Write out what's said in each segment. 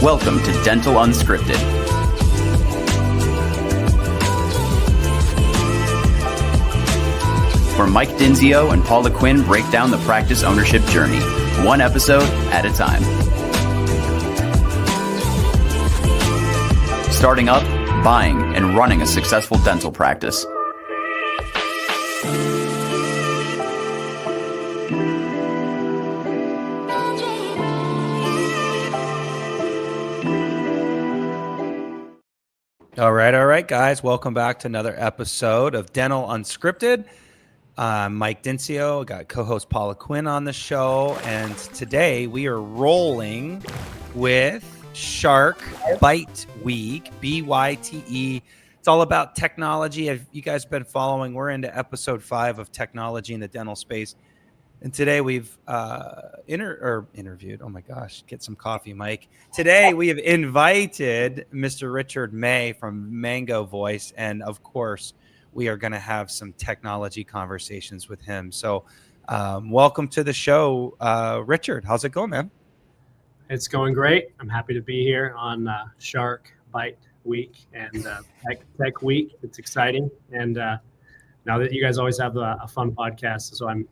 Welcome to Dental Unscripted. Where Mike Dinzio and Paula Quinn break down the practice ownership journey, one episode at a time. Starting up, buying, and running a successful dental practice. All right, guys. Welcome back to another episode of Dental Unscripted. I'm Mike Dinzio. I got co-host Paula Quinn on the show, and today we are rolling with Shark Byte Week, BYTE. It's all about technology. If you guys been following, we're into episode 5 of technology in the dental space. And today we've interviewed. Oh my gosh, get some coffee, Mike. Today we have invited Mr. Richard May from Mango Voice, and of course, we are going to have some technology conversations with him. So, welcome to the show, Richard. How's it going, man? It's going great. I'm happy to be here on Shark Byte Week and Tech Week. It's exciting, and now that you guys always have a fun podcast, so I'm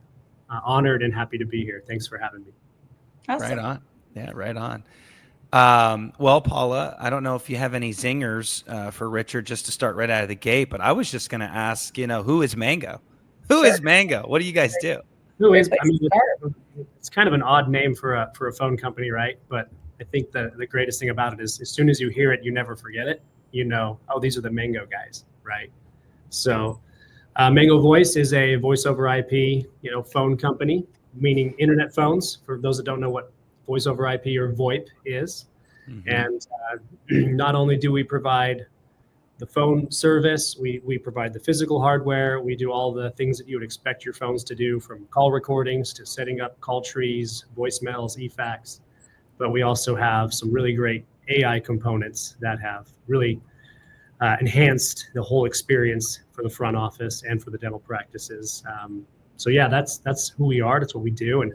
honored and happy to be here. Thanks for having me. Awesome. Right on. Yeah, right on. Well, Paula, I don't know if you have any zingers for Richard just to start right out of the gate, but I was just going to ask, who is Mango? Who is Mango? What do you guys do? Who is? I mean, it's kind of an odd name for a phone company, right? But I think the greatest thing about it is as soon as you hear it, you never forget it. Oh, these are the Mango guys, right? So Mango Voice is a voice over IP, phone company, meaning internet phones. For those that don't know what voice over IP or VoIP is. Mm-hmm. And not only do we provide the phone service, we provide the physical hardware. We do all the things that you would expect your phones to do, from call recordings to setting up call trees, voicemails, eFax. But we also have some really great AI components that have really enhanced the whole experience for the front office and for the dental practices. So yeah, that's who we are. That's what we do. And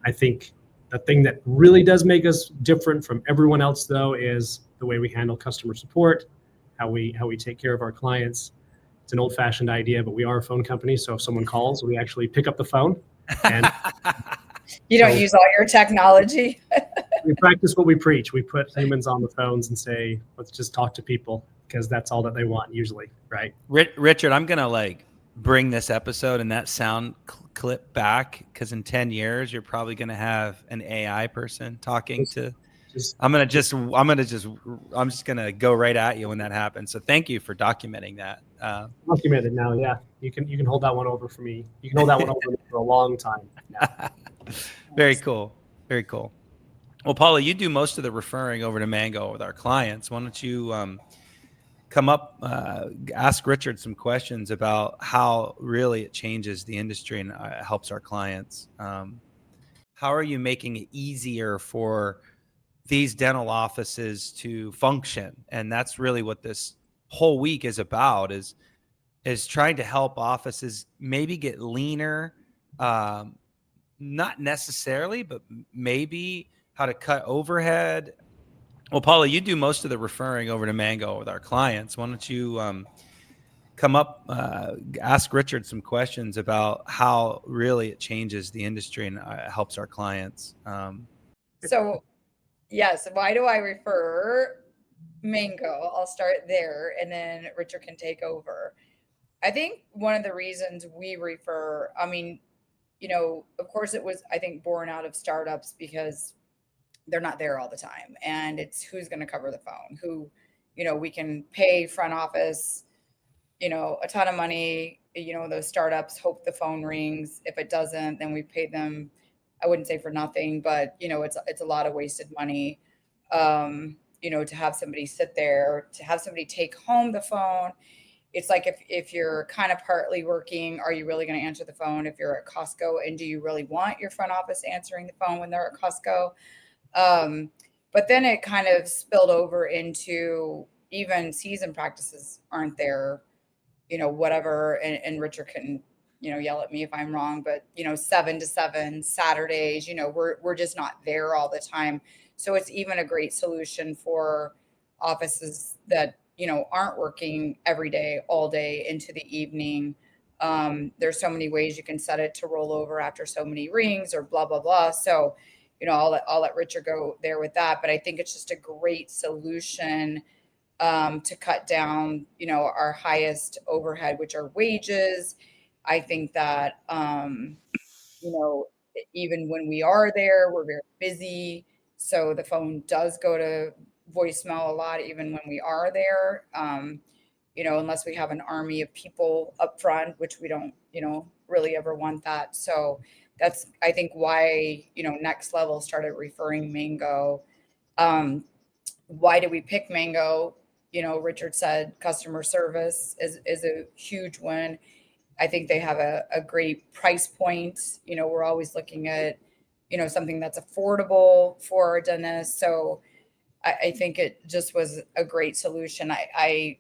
I think the thing that really does make us different from everyone else, though, is the way we handle customer support, how we take care of our clients. It's an old-fashioned idea, but we are a phone company. So if someone calls, we actually pick up the phone. And you don't use all your technology. We practice what we preach. We put humans on the phones and say, let's just talk to people, because that's all that they want usually, right? Richard, I'm going to bring this episode and that sound clip back, because in 10 years, you're probably going to have an AI person talking to. I'm just going to go right at you when that happens. So thank you for documenting that. Documented now. Yeah. You can hold that one over for me. You can hold that one over for a long time now. Very cool. Very cool. Well, Paula, you do most of the referring over to Mango with our clients. Why don't you come up, ask Richard some questions about how really it changes the industry and helps our clients. How are you making it easier for these dental offices to function? And that's really what this whole week is about, is trying to help offices maybe get leaner, not necessarily, but maybe how to cut overhead. Well, Paula, you do most of the referring over to Mango with our clients. Why don't you come up, ask Richard some questions about how really it changes the industry and helps our clients. So, yes, why do I refer Mango? I'll start there, and then Richard can take over. I think one of the reasons we refer, of course it was, I think, born out of startups, because they're not there all the time. And it's who's going to cover the phone, who, we can pay front office, a ton of money, those startups hope the phone rings. If it doesn't, then we pay them, I wouldn't say for nothing, but it's a lot of wasted money, to have somebody sit there, to have somebody take home the phone. It's like if you're kind of partly working, are you really going to answer the phone if you're at Costco? And do you really want your front office answering the phone when they're at Costco? But then it kind of spilled over into even season practices aren't there, whatever. And Richard can yell at me if I'm wrong, but 7 to 7 Saturdays, we're just not there all the time. So it's even a great solution for offices that, aren't working every day, all day into the evening. There's so many ways you can set it to roll over after so many rings or blah, blah, blah. So, I'll let Richard go there with that, but I think it's just a great solution to cut down, our highest overhead, which are wages. I think that, even when we are there, we're very busy. So the phone does go to voicemail a lot, even when we are there. Unless we have an army of people up front, which we don't, really ever want that. So that's, I think, why, Next Level started referring Mango. Why did we pick Mango? Richard said customer service is a huge one. I think they have a great price point. We're always looking at, something that's affordable for our dentists. So I think it just was a great solution. I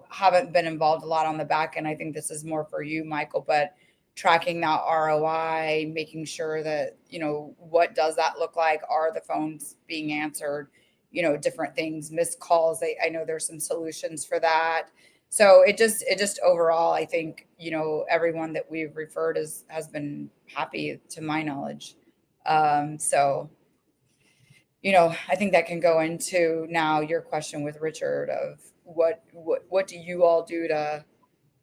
haven't been involved a lot on the back end. I think this is more for you, Michael, but tracking that ROI, making sure that, what does that look like? Are the phones being answered? Different things, missed calls. I know there's some solutions for that. So it just overall, I think, everyone that we've referred has been happy to my knowledge. So, I think that can go into now your question with Richard of what do you all do to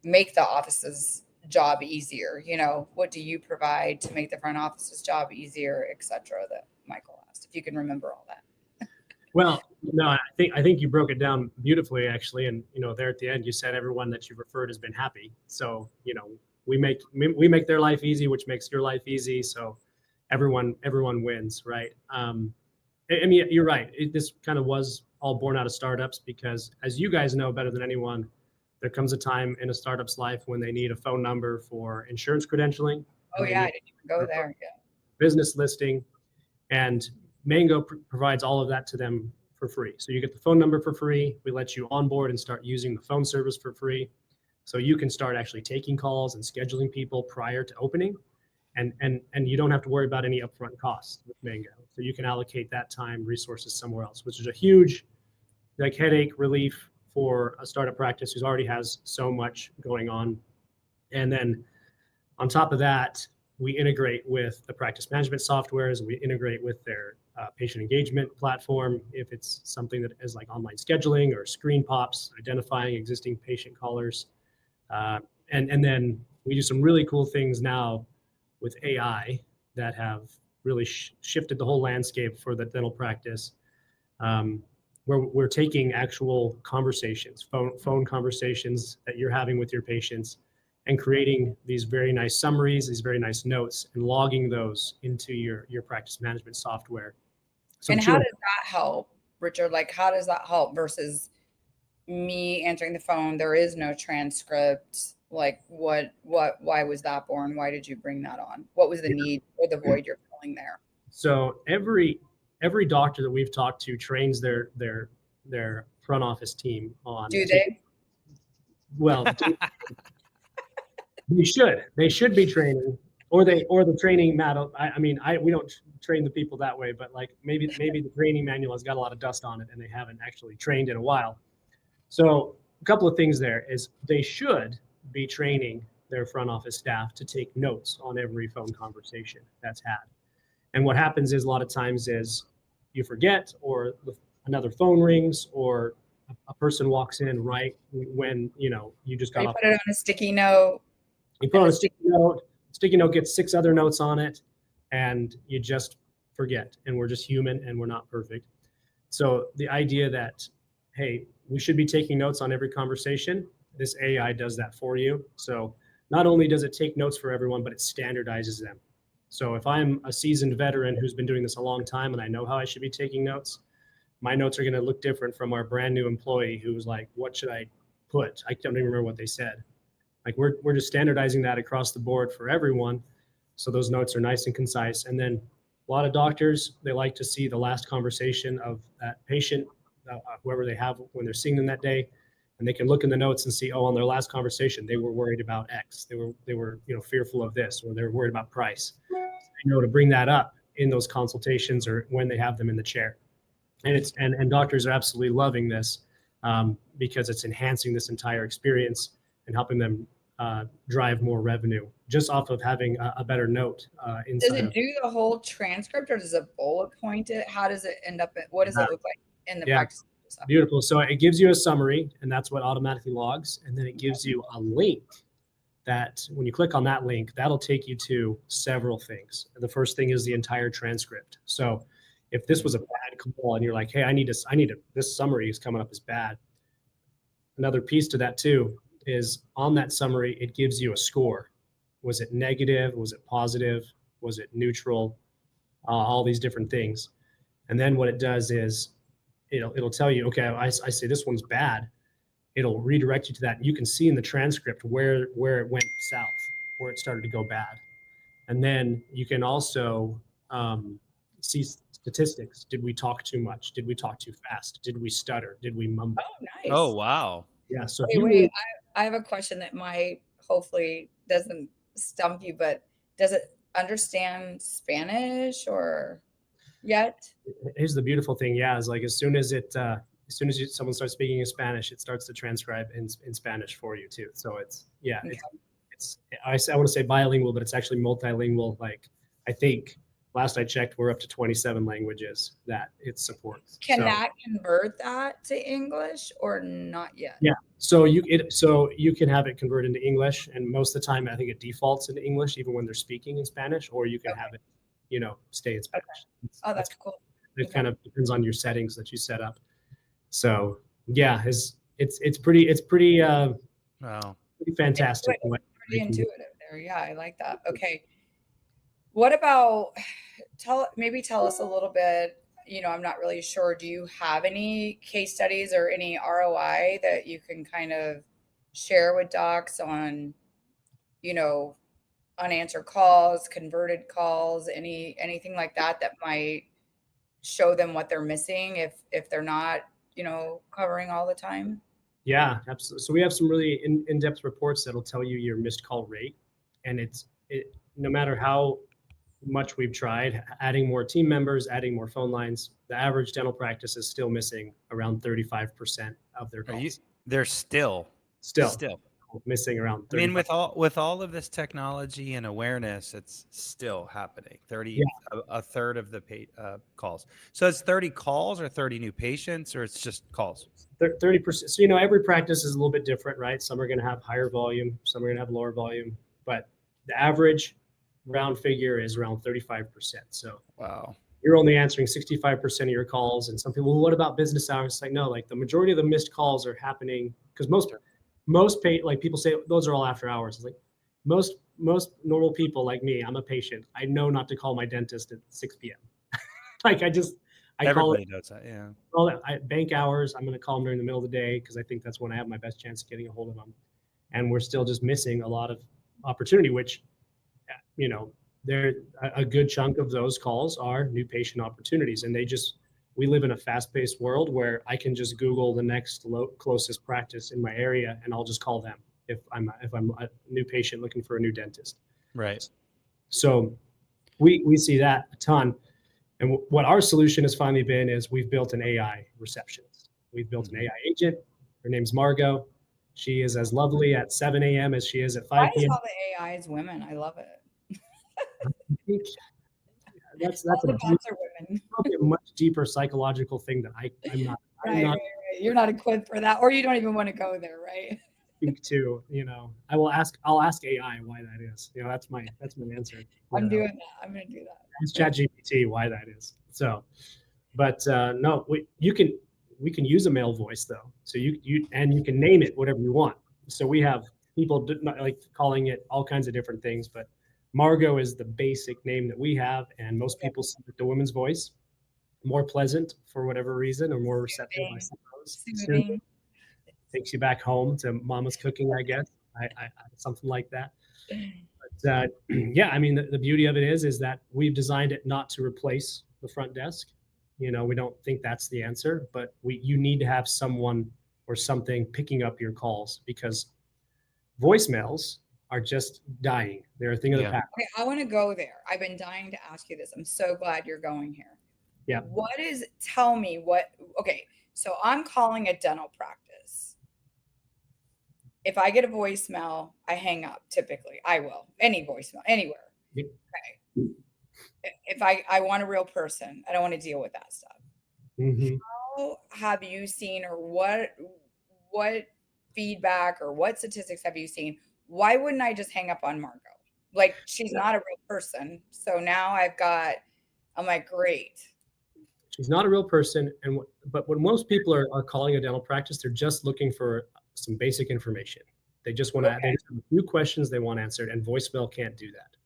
make the office's job easier? What do you provide to make the front office's job easier, et cetera, that Michael asked, if you can remember all that. Well, no, I think you broke it down beautifully, actually. And, there at the end, you said everyone that you referred has been happy. So, we make their life easy, which makes your life easy. So everyone wins, right? I mean, you're right. This kind of was all born out of startups because, as you guys know better than anyone, there comes a time in a startup's life when they need a phone number for insurance credentialing. Oh, yeah, I didn't even go there. Yeah. Business listing. And Mango provides all of that to them for free. So you get the phone number for free. We let you onboard and start using the phone service for free. So you can start actually taking calls and scheduling people prior to opening. And you don't have to worry about any upfront costs with Mango. So you can allocate that time, resources somewhere else, which is a huge headache relief for a startup practice who already has so much going on. And then on top of that, we integrate with the practice management softwares. We integrate with their patient engagement platform. If it's something that is like online scheduling or screen pops, identifying existing patient callers. And then we do some really cool things now with AI that have really shifted the whole landscape for the dental practice, where we're taking actual conversations, phone conversations that you're having with your patients, and creating these very nice summaries, these very nice notes, and logging those into your practice management software. So and how does that help, Richard? Like, how does that help versus me answering the phone? There is no transcript. Like, why was that born? Why did you bring that on? What was the need or the void you're filling there? So every doctor that we've talked to trains their front office team on. Do they? Well, they should be training, or the training manual. We don't train the people that way, but like maybe the training manual has got a lot of dust on it and they haven't actually trained in a while. So a couple of things there is they should be training their front office staff to take notes on every phone conversation that's had. And what happens is a lot of times is you forget, or another phone rings, or a person walks in right when you just got off. Put it on a sticky note. You put on a sticky note. Sticky note gets 6 other notes on it, and you just forget. And we're just human, and we're not perfect. So the idea that, hey, we should be taking notes on every conversation. This AI does that for you. So not only does it take notes for everyone, but it standardizes them. So if I'm a seasoned veteran who's been doing this a long time and I know how I should be taking notes, my notes are going to look different from our brand new employee who's like, what should I put? I don't even remember what they said. Like we're just standardizing that across the board for everyone. So those notes are nice and concise. And then a lot of doctors, they like to see the last conversation of that patient, whoever they have when they're seeing them that day. and they can look in the notes and see, oh, on their last conversation, they were worried about X. They were fearful of this, or they're worried about price. They know to bring that up in those consultations or when they have them in the chair. And doctors are absolutely loving this because it's enhancing this entire experience and helping them drive more revenue just off of having a better note inside. Does it do the whole transcript, or does it bullet point it? How does it end up? What does it look like in the practice? Beautiful. So it gives you a summary, and that's what automatically logs. And then it gives you a link that when you click on that link, that'll take you to several things. The first thing is the entire transcript. So if this was a bad call and you're like, hey, this summary is coming up as bad. Another piece to that too is on that summary, it gives you a score. Was it negative? Was it positive? Was it neutral? All these different things. And then what it does is it'll tell you, okay, I say this one's bad. It'll redirect you to that. You can see in the transcript where it went south, where it started to go bad. And then you can also see statistics. Did we talk too much? Did we talk too fast? Did we stutter? Did we mumble? Oh, nice. Oh, wow. Yeah. So wait, I have a question that might hopefully doesn't stump you, but does it understand Spanish or yet? Here's the beautiful thing. Yeah, is like as soon as someone starts speaking in Spanish, it starts to transcribe in Spanish for you too. So it's I want to say bilingual, but it's actually multilingual. Like I think last I checked, we're up to 27 languages that it supports. Can that convert that to English or not yet? Yeah. So you can have it convert into English, and most of the time I think it defaults into English even when they're speaking in Spanish, or you can have it, stay in Spanish. Okay. Oh, that's cool. It kind of depends on your settings that you set up. So yeah, it's pretty wow, pretty fantastic. Pretty intuitive there. Yeah, I like that. Okay. What about tell us a little bit, I'm not really sure. Do you have any case studies or any ROI that you can kind of share with docs on, unanswered calls, converted calls, anything like that might show them what they're missing if they're not, covering all the time? Yeah, absolutely. So we have some really in-depth reports that'll tell you your missed call rate, and it no matter how much we've tried, adding more team members, adding more phone lines, the average dental practice is still missing around 35% of their calls. They're still missing around 35%. I mean, with all of this technology and awareness, it's still happening. A third of the calls. So it's 30 calls or 30 new patients, or it's just calls? 30%. So every practice is a little bit different, right? Some are going to have higher volume, some are going to have lower volume, but the average round figure is around 35%. So wow, you're only answering 65% of your calls. And some people, well, what about business hours? It's like, no, like the majority of the missed calls are happening because most people say those are all after hours. It's like most normal people like me, I'm a patient. I know not to call my dentist at 6 p.m. Everybody knows that. Yeah. Well, bank hours, I'm going to call them during the middle of the day because I think that's when I have my best chance of getting a hold of them. And we're still just missing a lot of opportunity, which, there a good chunk of those calls are new patient opportunities. And we live in a fast-paced world where I can just Google the next closest practice in my area, and I'll just call them if I'm a new patient looking for a new dentist. Right. So we see that a ton. And what our solution has finally been is we've built an AI receptionist. We've built an AI agent. Her name's Margo. She is as lovely at 7 a.m. as she is at 5 p.m. Why is all the AI is women? I love it. That's a much deeper psychological thing that I'm not. Right. You're not equipped for that, or you don't even want to go there, right? Speak to, I'll ask AI why that is. That's my answer. I'm doing that. I'm going to do that. Ask ChatGPT why that is. So, but no, we can use a male voice though. So you can name it whatever you want. So we have people like calling it all kinds of different things, but Margo is the basic name that we have, and most people select the women's voice, more pleasant for whatever reason, or more receptive, I suppose. Soothing. Takes you back home to mama's cooking, I guess. I something like that. But yeah, I mean, the beauty of it is that we've designed it not to replace the front desk. We don't think that's the answer, but you need to have someone or something picking up your calls, because voicemails are just dying. They're a thing of the past. Okay, I want to go there. I've been dying to ask you this. I'm so glad you're going here. Yeah. Okay, so I'm calling a dental practice. If I get a voicemail, I hang up typically. I will. Any voicemail, anywhere. Yep. Okay. If I want a real person, I don't want to deal with that stuff. Mm-hmm. How have you seen, or what feedback or what statistics have you seen? Why wouldn't I just hang up on Margo? Like, she's not a real person. So now I'm like, great. She's not a real person. But when most people are calling a dental practice, they're just looking for some basic information. They just want to, they just have a few questions they want answered, and voicemail can't do that.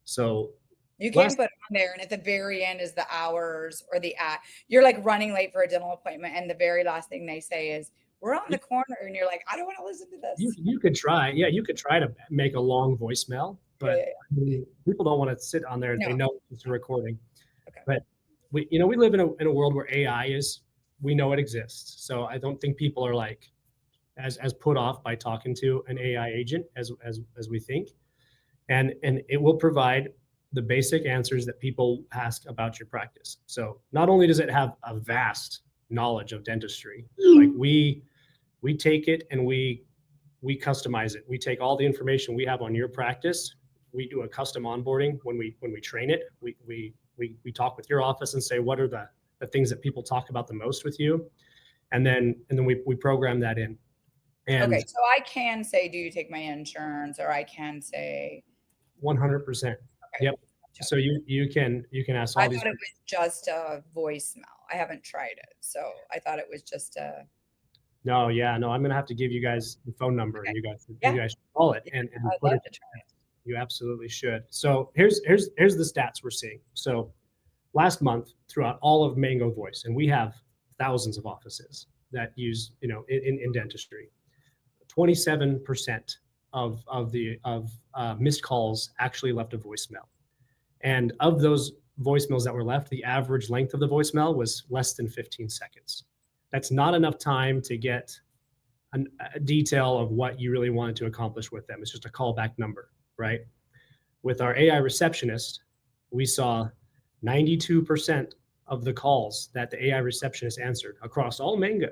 So you can't put it on there, and at the very end is the hours or the ad. You're like running late for a dental appointment, and the very last thing they say is, we're on the corner, and you're like, I don't want to listen to this. You could try. Yeah, you could try to make a long voicemail, but I mean, people don't want to sit on there. They know it's a recording. Okay. But we live in a world where AI we know it exists. So I don't think people are like as put off by talking to an AI agent as we think. And it will provide the basic answers that people ask about your practice. So not only does it have a vast knowledge of dentistry, like we take it and we customize it. We take all the information we have on your practice. We do a custom onboarding when we train it. We talk with your office and say, what are the things that people talk about the most with you? And then we program that in. And okay, so I can say, do you take my insurance? Or I can say 100%. Okay. Yep. So you can ask all these. I thought it was just a voicemail. I haven't tried it. So I thought it was just a. No, I'm going to have to give you guys the phone number, and you guys should call it and put it. You absolutely should. So here's the stats we're seeing. So last month, throughout all of Mango Voice, and we have thousands of offices that use, in dentistry, 27% of missed calls actually left a voicemail. And of those voicemails that were left, the average length of the voicemail was less than 15 seconds. That's not enough time to get a detail of what you really wanted to accomplish with them. It's just a callback number, right? With our AI receptionist, we saw 92% of the calls that the AI receptionist answered across all Mango.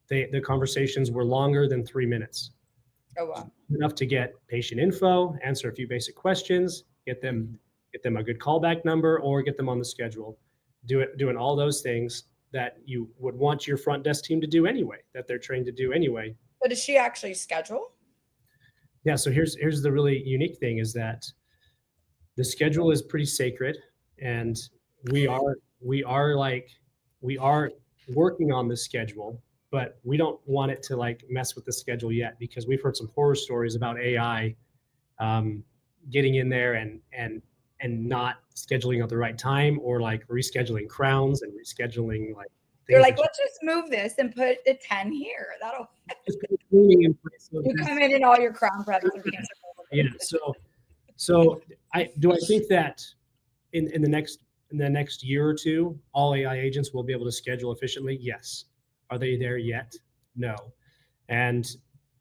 The conversations were longer than 3 minutes. Oh, wow. Enough to get patient info, answer a few basic questions, get them a good callback number, or get them on the schedule. Doing all those things that you would want your front desk team to do anyway, that they're trained to do anyway. So does she actually schedule? Yeah. So here's the really unique thing is that the schedule is pretty sacred, and we are working on the schedule, but we don't want it to like mess with the schedule yet, because we've heard some horror stories about AI getting in there and not scheduling at the right time, or like rescheduling crowns and rescheduling like. You're like, let's just move this and put the 10 here. That'll. You come in all your crown preps and cancel. Yeah. So I think that in the next year or two, all AI agents will be able to schedule efficiently. Yes. Are they there yet? No. And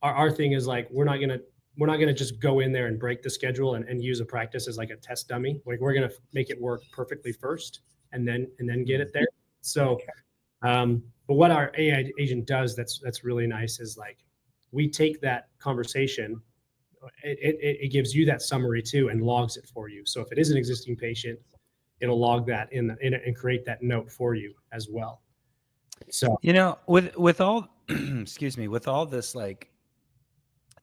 our thing is like, we're not gonna just go in there and break the schedule and use a practice as like a test dummy. Like, we're gonna make it work perfectly first, and then get it there. So, but what our AI agent does that's really nice is like, we take that conversation, it gives you that summary too, and logs it for you. So if it is an existing patient, it'll log that in and create that note for you as well. So with all excuse me, with all this like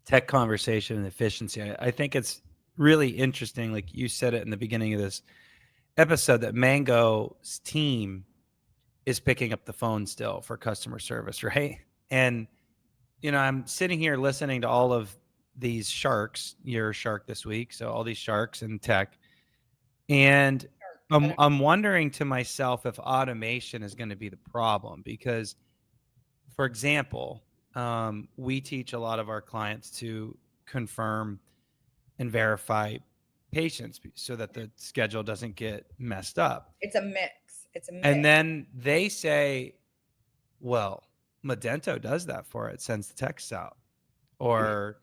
tech conversation and efficiency, I think it's really interesting, like you said it in the beginning of this episode, that Mango's team is picking up the phone still for customer service, right? And I'm sitting here listening to all of these sharks. You're a shark this week, so all these sharks in tech, and I'm wondering to myself if automation is going to be the problem, because, for example, we teach a lot of our clients to confirm and verify patients so that the schedule doesn't get messed up. It's a mix. And then they say, well, Magento does that for it, sends the text out. Or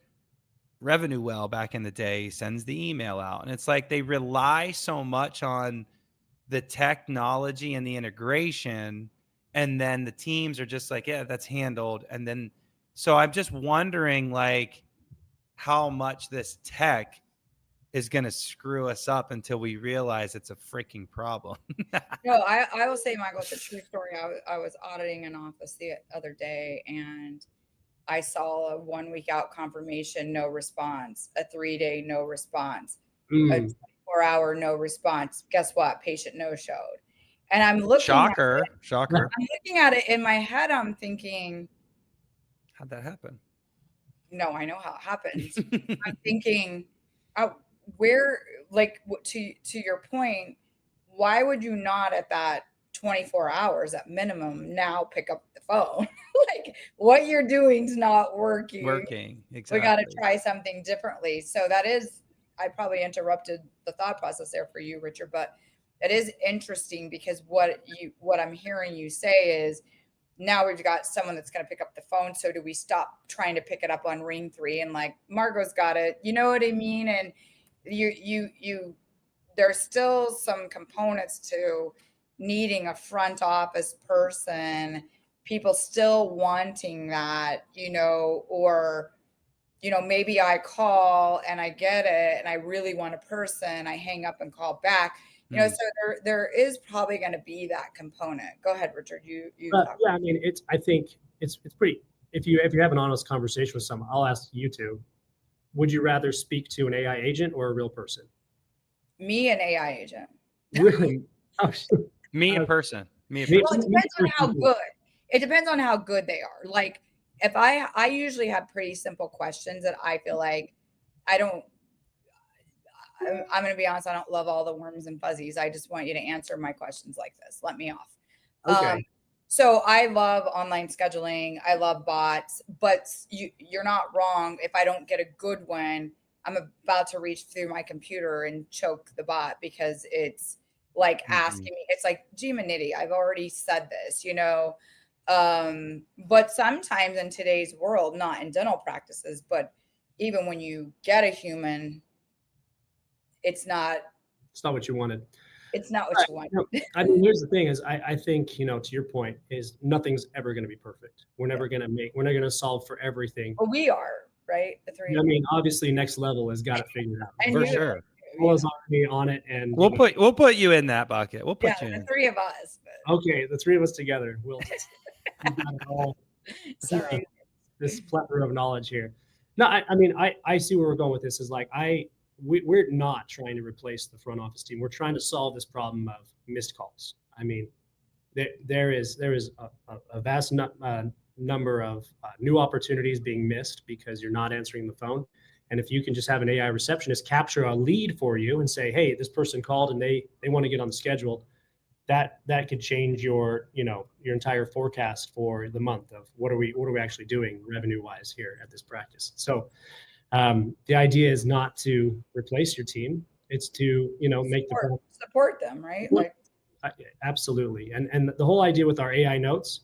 Revenue Well back in the day sends the email out. And it's like they rely so much on the technology and the integration, and then the teams are just like, yeah, that's handled. And then, so I'm just wondering like how much this tech is going to screw us up until we realize it's a freaking problem. No, I will say, Michael, it's a true story. I was auditing an office the other day, and I saw a 1 week out confirmation, no response, a 3-day no response, a 24-hour no response. Guess what? Patient no showed. And I'm looking Shocker. I'm looking at it in my head. I'm thinking, How'd that happen? no, I know how it happens. I'm thinking, oh, where, like, to your point, why would you not at that 24 hours at minimum now pick up the phone? Like, what you're doing is not working. Exactly. We got to try something differently. So that is, I probably interrupted the thought process there for you, Richard, but it is interesting because what I'm hearing you say is, now we've got someone that's going to pick up the phone. So do we stop trying to pick it up on ring 3 and like, Margo's got it, you know what I mean? And there's still some components to needing a front office person, people still wanting that, or, maybe I call and I get it and I really want a person, I hang up and call back. So there is probably going to be that component. Go ahead, Richard. You yeah, I mean, I think it's pretty. If you have an honest conversation with someone, I'll ask you two: would you rather speak to an AI agent or a real person? Me, an AI agent. Really? Oh, Me a person. Well, it depends on how good. It depends on how good they are. Like, if I usually have pretty simple questions that I feel like I'm going to be honest, I don't love all the worms and fuzzies. I just want you to answer my questions like this. Let me off. Okay. So I love online scheduling. I love bots, but you're not wrong. If I don't get a good one, I'm about to reach through my computer and choke the bot because it's like asking me, it's like, gee, Manity, I've already said this, but sometimes in today's world, not in dental practices, but even when you get a human, it's not what you wanted. It's not what you want. I mean, here's the thing is I think, to your point is nothing's ever going to be perfect. We're never going to solve for everything. Well, we are, right? The three. I mean, obviously next level has got it figured out. For sure. Was already on it, and we'll put you in that bucket. We'll put you in. The three of us. But. Okay, the three of us together. We'll just all sorry. This plethora of knowledge here. No, I mean, I see where we're going with this. Is like we're not trying to replace the front office team. We're trying to solve this problem of missed calls. I mean, there is a vast number of new opportunities being missed because you're not answering the phone. And if you can just have an AI receptionist capture a lead for you and say, hey, this person called and they want to get on the schedule, that could change your entire forecast for the month of what are we actually doing revenue wise here at this practice. So the idea is not to replace your team. It's to, make support them, right? Like absolutely. And the whole idea with our AI notes,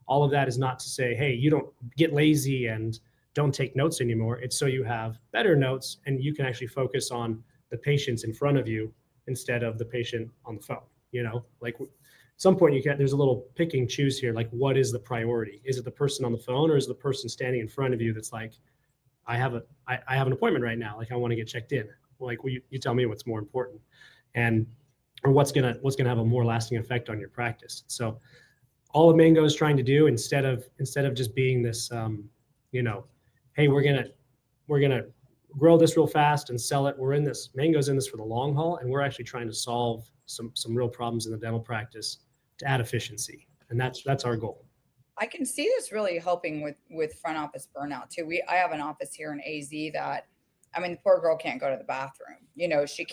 all of that is not to say, hey, you don't get lazy and don't take notes anymore. It's so you have better notes and you can actually focus on the patients in front of you instead of the patient on the phone. Like at some point there's a little pick and choose here. Like, what is the priority? Is it the person on the phone or is it the person standing in front of you that's like, I have an appointment right now. Like, I want to get checked in. Like, you tell me what's more important or what's gonna have a more lasting effect on your practice. So all of Mango is trying to do instead of just being this, hey, we're gonna grow this real fast and sell it. Mango's in this for the long haul, and we're actually trying to solve some real problems in the dental practice to add efficiency, and that's our goal. I can see this really helping with front office burnout too. I have an office here in AZ that, I mean, the poor girl can't go to the bathroom. She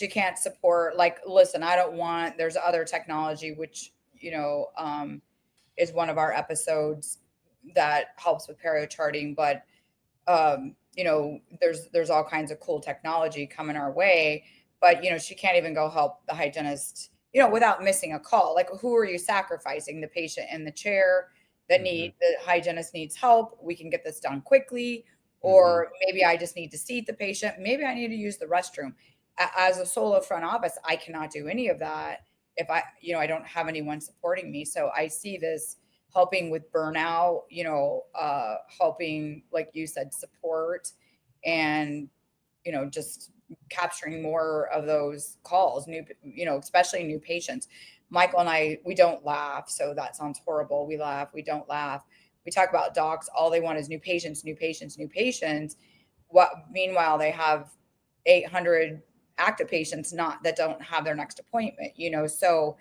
can't support, like, listen, there's other technology, which, is one of our episodes that helps with perio charting, but there's all kinds of cool technology coming our way, but she can't even go help the hygienist without missing a call. Like, who are you sacrificing? The patient in the chair, that the hygienist needs help. We can get this done quickly. Or maybe I just need to seat the patient. Maybe I need to use the restroom. As a solo front office, I cannot do any of that if I don't have anyone supporting me. So I see this helping with burnout, helping, like you said, support, and, just capturing more of those calls, especially new patients. Michael and I, we don't laugh. So that sounds horrible. We laugh, we don't laugh. We talk about docs. All they want is new patients, new patients, new patients. Meanwhile, they have 800 active patients that don't have their next appointment, so,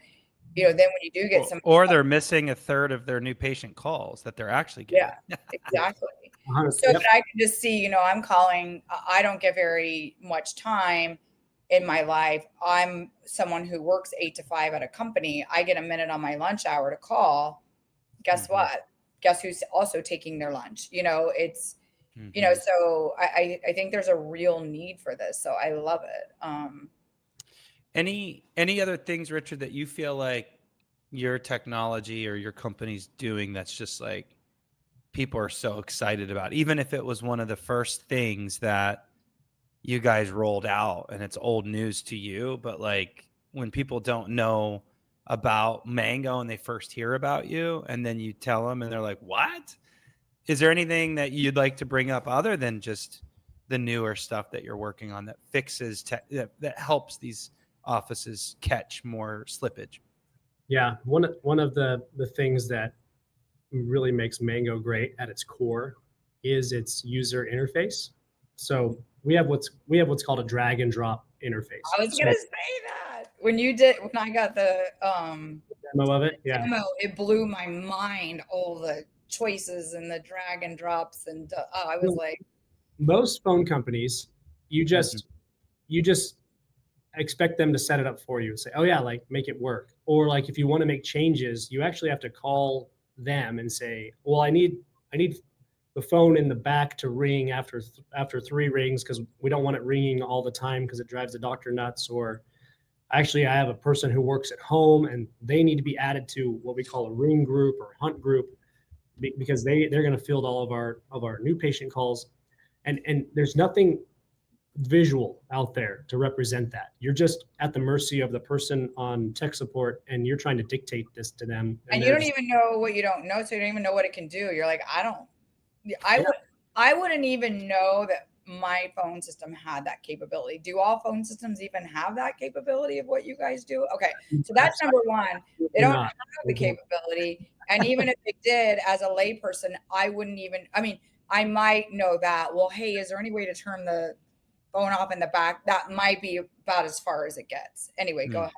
then when you do get some, or they're missing a third of their new patient calls that they're actually getting. Yeah, exactly. 100%. So that I can just see, I'm calling, I don't get very much time in my life. I'm someone who works 8 to 5 at a company. I get a minute on my lunch hour to call. Guess what? Guess who's also taking their lunch? It's, so I think there's a real need for this. So I love it. Any other things, Richard, that you feel like your technology or your company's doing that's just like people are so excited about, even if it was one of the first things that you guys rolled out and it's old news to you, but like when people don't know about Mango and they first hear about you and then you tell them and they're like, what? Is there anything that you'd like to bring up other than just the newer stuff that you're working on that fixes that helps these offices catch more slippage? Yeah, one of the things that really makes Mango great at its core is its user interface. So we have what's called a drag and drop interface. I was gonna say that when I got the demo of it, yeah, it blew my mind, all the choices and the drag and drops, and I was like, most phone companies, you just expect them to set it up for you and say, oh yeah, like make it work. Or like if you want to make changes, you actually have to call them and say, well, I need the phone in the back to ring after 3 rings because we don't want it ringing all the time because it drives the doctor nuts. Or actually, I have a person who works at home and they need to be added to what we call a ring group or hunt group because they're going to field all of our new patient calls. And there's nothing visual out there to represent that. You're just at the mercy of the person on tech support and you're trying to dictate this to them. And you don't even know what you don't know, so you don't even know what it can do. You're like, I wouldn't even know that my phone system had that capability. Do all phone systems even have that capability of what you guys do? Okay, so that's number one. They don't have the capability. And even if they did, as a layperson, I wouldn't even, I might know that, well, hey, is there any way to turn the phone off in the back? That might be about as far as it gets. Anyway, go ahead.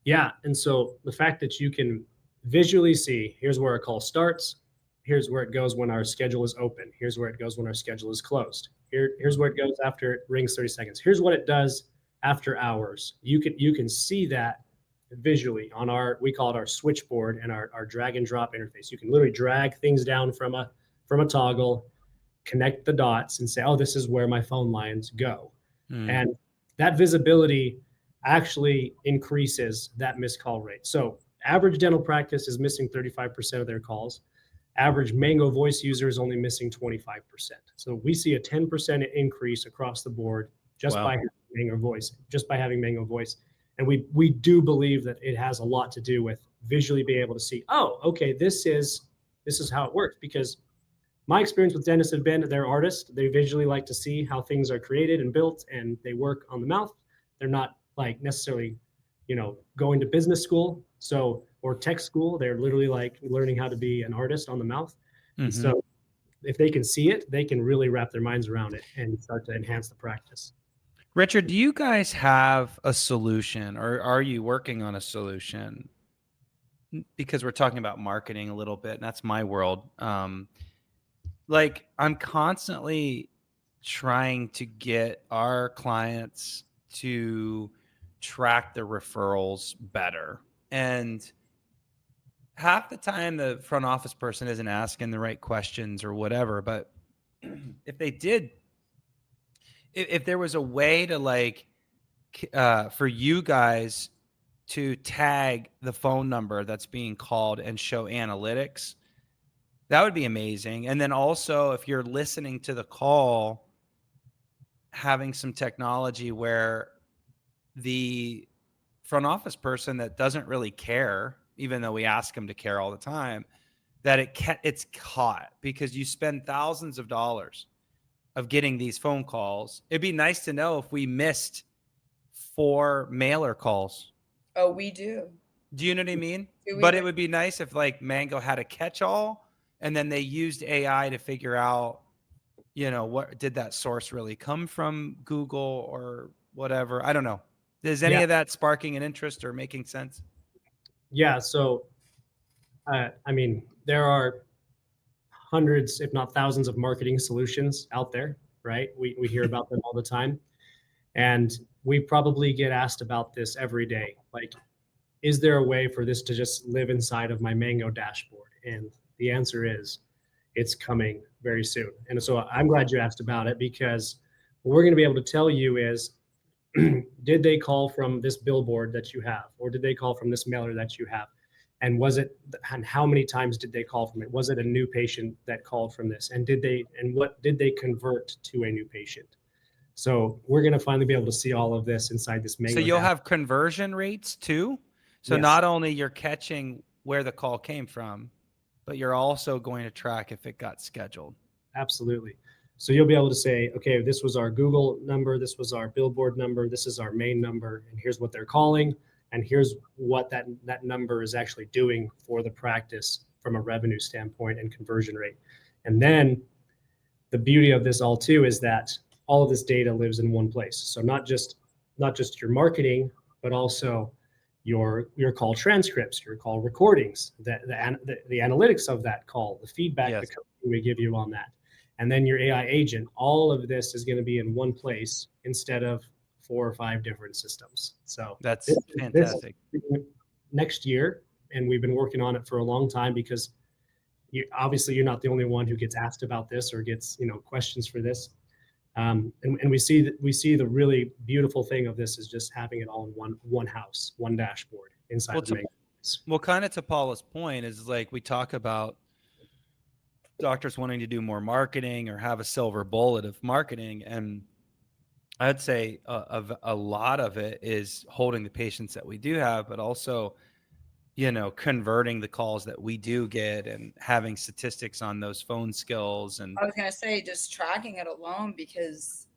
Yeah, and so the fact that you can visually see, here's where a call starts, here's where it goes when our schedule is open, here's where it goes when our schedule is closed, here's where it goes after it rings 30 seconds, here's what it does after hours. You can see that visually on we call it our switchboard and our drag and drop interface. You can literally drag things down from a toggle, connect the dots and say, oh, this is where my phone lines go. And that visibility actually increases that missed call rate. So average dental practice is missing 35% of their calls. Average Mango voice user is only missing 25%. So we see a 10% increase across the board just by having Mango voice. And we do believe that it has a lot to do with visually being able to see, oh, okay, this is how it works. Because my experience with dentists have been they're artists. They visually like to see how things are created and built, and they work on the mouth. They're not like necessarily, going to business school, or tech school. They're literally like learning how to be an artist on the mouth. And so if they can see it, they can really wrap their minds around it and start to enhance the practice. Richard, do you guys have a solution, or are you working on a solution? Because we're talking about marketing a little bit, and that's my world. Like I'm constantly trying to get our clients to track the referrals better. And half the time the front office person isn't asking the right questions or whatever. But if they did, if there was a way to like, for you guys to tag the phone number that's being called and show analytics, That would be amazing. And then also, if you're listening to the call, having some technology where the front office person that doesn't really care, even though we ask them to care all the time, that it's caught, because you spend thousands of dollars of getting these phone calls. It'd be nice to know if we missed 4 mailer calls. Oh, we do. Do you know what I mean? Do we But it really- would be nice if like Mango had a catch-all, and then they used AI to figure out, what did that source really come from, Google or whatever. I don't know. Is any of that sparking an interest or making sense? Yeah. So, I mean, there are hundreds, if not thousands, of marketing solutions out there, right? We hear about them all the time. And we probably get asked about this every day. Like, is there a way for this to just live inside of my Mango dashboard? And the answer is, it's coming very soon. And so I'm glad you asked about it, because what we're going to be able to tell you is, did they call from this billboard that you have, or did they call from this mailer that you have? And and how many times did they call from it? Was it a new patient that called from this? And what did they convert to a new patient? So we're going to finally be able to see all of this inside this Mango. So you'll have conversion rates too. So Yes. not only you're catching where the call came from, but you're also going to track if it got scheduled. Absolutely. So you'll be able to say, okay, this was our Google number, this was our billboard number, this is our main number, and here's what they're calling, and here's what that number is actually doing for the practice from a revenue standpoint and conversion rate. And then the beauty of this all too is that all of this data lives in one place. So not just your marketing, but also your call transcripts, your call recordings, the analytics of that call, the feedback Yes. the company will give you on that. And then your AI agent, all of this is going to be in one place instead of 4 or 5 different systems. So That's this fantastic. next year, and we've been working on it for a long time, because obviously you're not the only one who gets asked about this or gets questions for this. And we see the really beautiful thing of this is just having it all in one house, one dashboard inside of Mango. Well, kind of to Paula's point is, like, we talk about doctors wanting to do more marketing or have a silver bullet of marketing. And I'd say a lot of it is holding the patients that we do have, but also, converting the calls that we do get and having statistics on those phone skills. And I was going to say just tracking it alone, because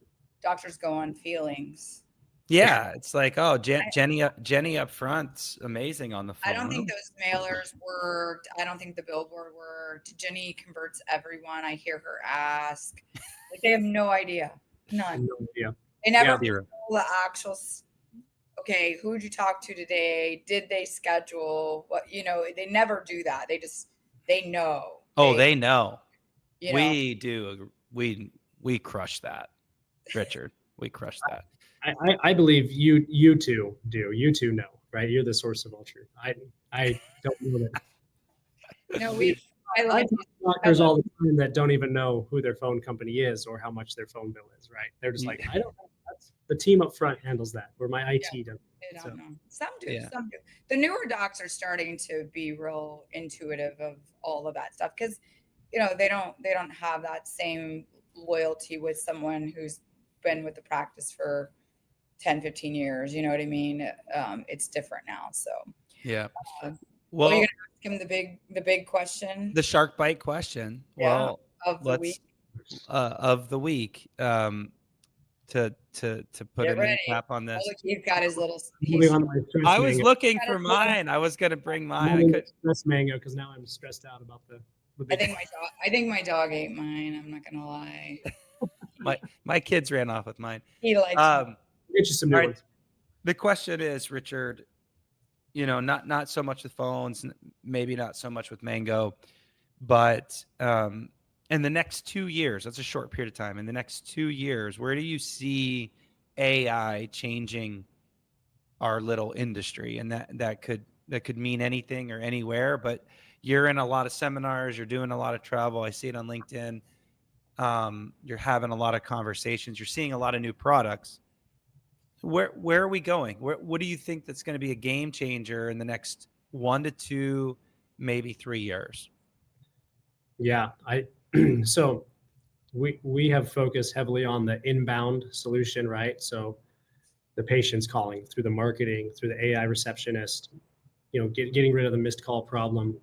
doctors go on feelings. yeah, it's like, oh, Jenny up front's amazing on the phone. I don't think those mailers worked. I don't think the billboard worked. Jenny converts everyone. I hear her ask. Like, they have no idea. None. No idea. They never Yeah, know the actual. Okay, who did you talk to today? Did they schedule? What they never do that. They know. Oh, they know. You know. We do. We crush that, Richard. We crush that. I believe you two do. You two know, right? You're the source of all truth. I don't know that. I I like talk to doctors all the time that don't even know who their phone company is or how much their phone bill is, right? They're just like, I don't know. That's the team up front handles that, where my IT does. They So. don't know. Some do. Yeah. Some do. The newer docs are starting to be real intuitive of all of that stuff, because they don't have that same loyalty with someone who's been with the practice for 10, 15 years. You know what I mean? It's different now. So Yeah. well, Well, you're gonna ask him the big question. the shark bite question. Yeah, Well, of the week. Of the week. To put Get a name ready. cap on this. Oh, look, he's got his little. Moving on to my stress I was mango. looking for mine. I was gonna bring mine. I Moving could. to stress mango, because now I'm stressed out about the I big. think my dog ate mine. I'm not gonna lie. My kids ran off with mine. He likes. Get you some new all right. ones. The question is, Richard, not so much with phones, maybe not so much with Mango, but in the next 2 years, that's a short period of time. In the next 2 years, where do you see AI changing our little industry? And that could mean anything or anywhere, but you're in a lot of seminars, you're doing a lot of travel. I see it on LinkedIn. You're having a lot of conversations, you're seeing a lot of new products. Where are we going? What do you think that's going to be a game changer in the next 1 to 2, maybe 3 years? Yeah, so we have focused heavily on the inbound solution, right? So the patient's calling through the marketing, through the AI receptionist, getting rid of the missed call problem.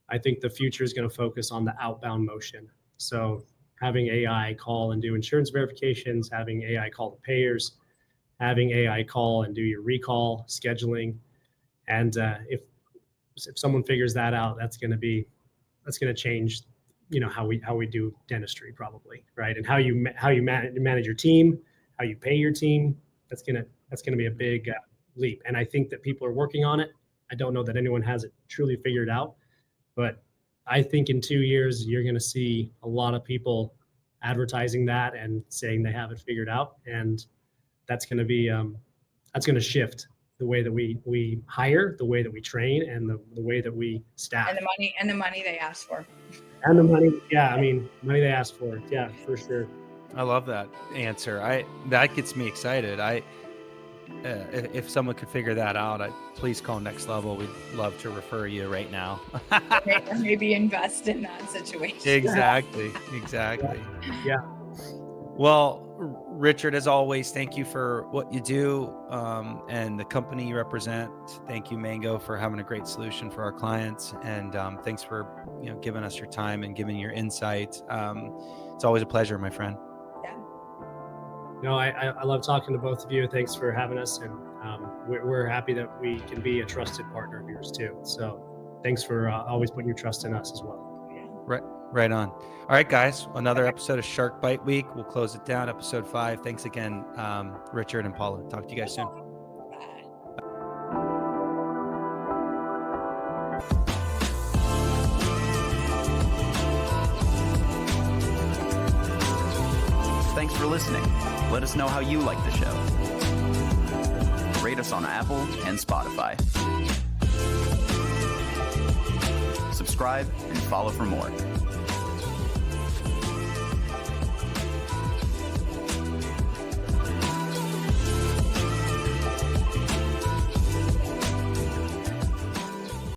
I think the future is going to focus on the outbound motion. So having AI call and do insurance verifications, having AI call the payers, having AI call and do your recall scheduling. And if someone figures that out, that's going to change, how we do dentistry probably, right? And how you manage your team, how you pay your team. That's gonna be a big leap. And I think that people are working on it. I don't know that anyone has it truly figured out, but I think in 2 years you're going to see a lot of people advertising that and saying they have it figured out, and that's going to be that's going to shift the way that we hire, the way that we train, and the way that we staff. And the money they ask for. And the money, yeah, money they ask for, yeah, for sure. I love that answer. That gets me excited. If someone could figure that out, please call Next Level. We'd love to refer you right now. Or maybe invest in that situation. Exactly. Yeah. Well, Richard, as always, thank you for what you do and the company you represent. Thank you, Mango, for having a great solution for our clients, and thanks for giving us your time and giving your insights. It's always a pleasure, my friend. Yeah. No, I love talking to both of you. Thanks for having us, and we're happy that we can be a trusted partner of yours too. So thanks for always putting your trust in us as well. Right on. All right, guys, another episode of Shark Bite Week. We'll close it down, episode 5. Thanks again, Richard and Paula. Talk to you guys soon. Bye. Thanks for listening. Let us know how you like the show. Rate us on Apple and Spotify. Subscribe and follow for more.